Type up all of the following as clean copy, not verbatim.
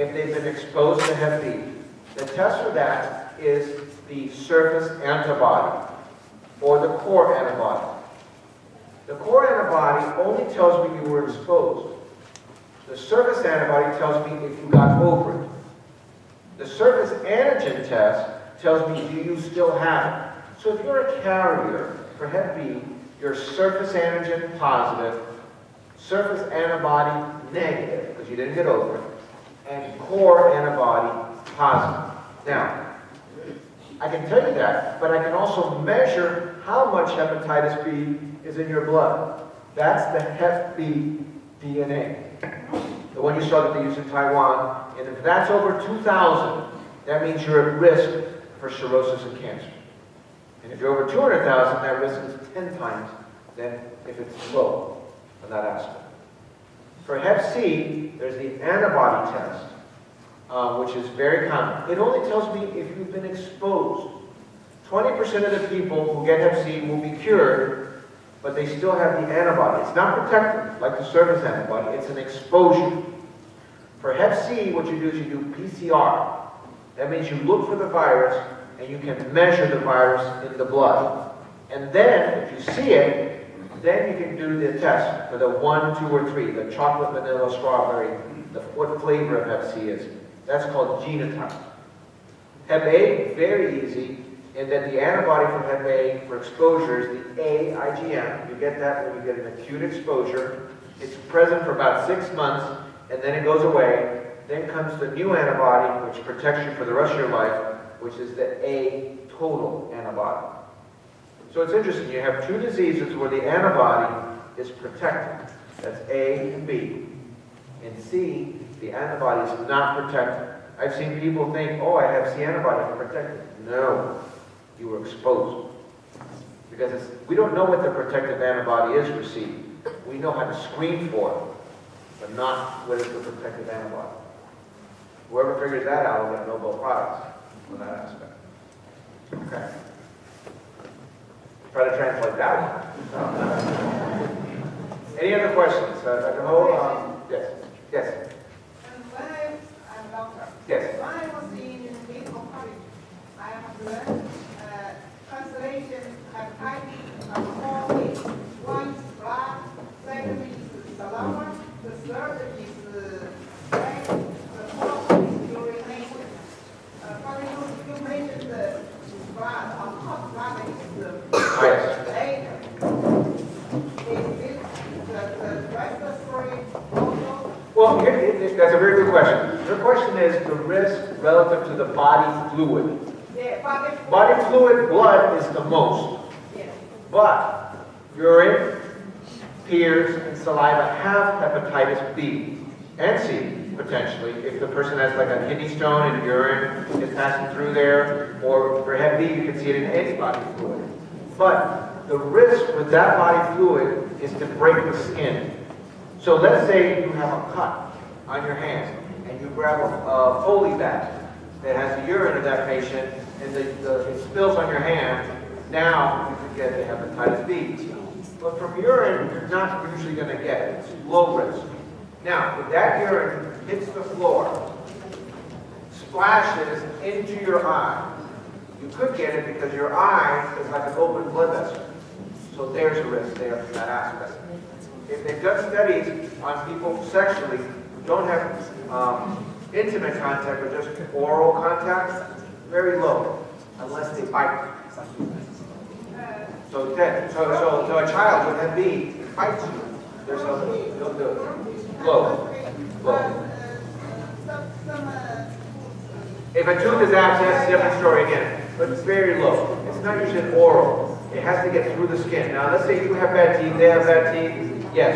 if they've been exposed to Hep B. The test for that is the surface antibody, or the core antibody. The core antibody only tells me you were exposed. The surface antibody tells me if you got over it. The surface antigen test tells me do you still have it. So if you're a carrier for Hep B, you're surface antigen positive, surface antibody negative, because you didn't get over it, and core antibody positive. Now, I can tell you that, but I can also measure how much hepatitis B is in your blood. That's the Hep B DNA. The one you saw that they use in Taiwan. And if that's over 2,000, that means you're at risk for cirrhosis and cancer. And if you're over 200,000, that risk is 10 times than if it's low on that aspect. For Hep C, there's the antibody test, which is very common. It only tells me if you've been exposed. 20% of the people who get Hep C will be cured, but they still have the antibody. It's not protective, like the surface antibody. It's an exposure. For Hep C, what you do is you do PCR. That means you look for the virus, and you can measure the virus in the blood. And then, if you see it, then you can do the test for the 1, 2, or 3, the chocolate, vanilla, strawberry, what flavor of Hep C is. That's called genotype. Hep A, very easy, in that the antibody from Hep A for exposure is the A IgM. You get that when you get an acute exposure. It's present for about 6 months, and then it goes away. Then comes the new antibody, which protects you for the rest of your life, which is the A total antibody. So it's interesting, you have two diseases where the antibody is protected. That's A and B. In C, the antibody is not protected. I've seen people think, oh, I have C antibody, I'm protected. No, you were exposed. Because we don't know what the protective antibody is for C. We know how to screen for it, but not what is the protective antibody. Whoever figures that out will get a Nobel Prize on that aspect. Okay. Try to translate that one. Any other questions? Dr. Ho? Yes. Yes. When I'm a doctor. Yes. When I was in medical college, I have learned translation hepatitis from 4 ways. One is blood, second is saliva, the third is brain, the fourth is urination. For example, you mentioned the blood, on top blood is the A. Is it the respiratory also? Well, that's a very good question. Your question is the risk relative to the body fluid. Yeah, Body fluid, blood is the most. Yeah. But urine, tears, and saliva have hepatitis B and C, potentially, if the person has like a kidney stone and urine is passing through there, or for Hep B, you can see it in any body fluid. But the risk with that body fluid is to break the skin. So let's say you have a cut on your hand, and you grab a Foley bag that has the urine of that patient, and it spills on your hand. Now you could get the hepatitis B. But from urine, you're not usually going to get it. It's low risk. Now, if that urine hits the floor, splashes into your eye, you could get it because your eye is like an open blood vessel. So there's a risk there from that aspect. If they've done studies on people sexually who don't have intimate contact or just oral contact, very low, unless they bite. So a child with Hep B bites you. There's no, don't do it. Low. If a tooth is abscessed, different story again. But it's very low. It's not usually oral. It has to get through the skin. Now let's say you have bad teeth, they have bad teeth. Yes.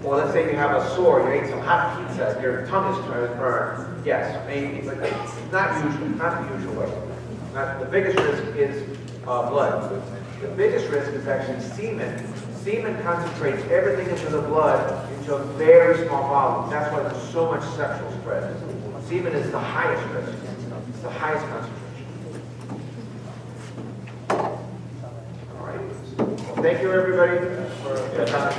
Or let's say you have a sore, you ate some hot pizza, your tongue is burned. Yes, maybe, but not usually, not the usual way. The biggest risk is blood. The biggest risk is actually semen. Semen concentrates everything into the blood into a very small volume. That's why there's so much sexual spread. Semen is the highest risk. It's the highest concentration. All right. Well, thank you, everybody, for your time.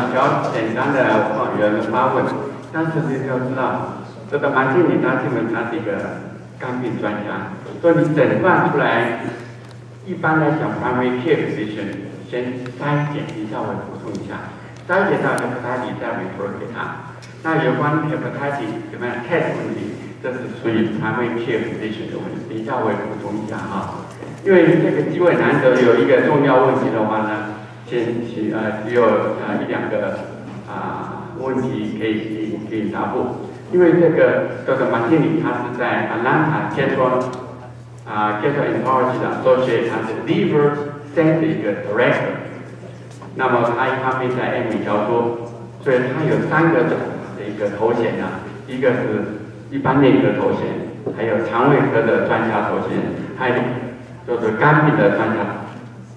比较简单的有人发问，但是你要知道，这个马经理他基本上是一个肝病专家，所以你诊断出来，一般来讲 primary care physician 先筛检一下，我补充一下，筛检到 hepatitis 再 refer 给他。那有关 hepatitis 怎么样 test 问题，这是属于 primary care physician 的问题，等一下我也补充一下哈。因为这个机会难得有一个重要问题的话呢，只有1、2个问题可以答复。因为这个马经理他是在 Atlanta gastroenterology 的 associate， 他是 liver centric director。那么他一方面在 MD 教书，所以他有3个的一个头衔啊，一个是一般内科头衔，还有肠胃科的专家头衔，还有就是肝病的专家，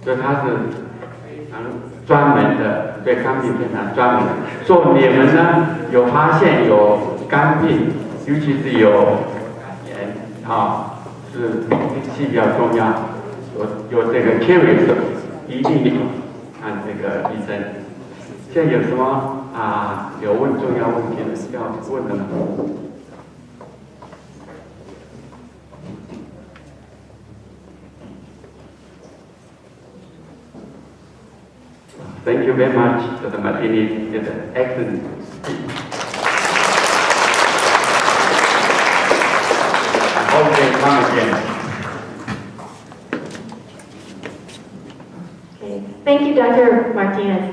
所以他是非常专门的，对肝病非常专门的。所以你们呢有发现有肝病，尤其是有肝炎是比较重要，有这个 curious 一定看这个医生。现在有什么有重要问题要问的吗？Thank you very much, Dr. Martinez. It's an excellent speech. I hope they come again. Okay, thank you, Dr. Martinez.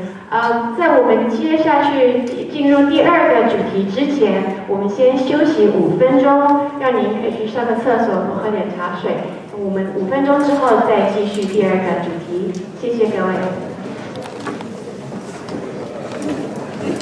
在我们接下去进入第2个主题之前，我们先休息5分钟，让您可以去上个厕所，多喝点茶水。我们5分钟之后再继续第2个主题。谢谢各位。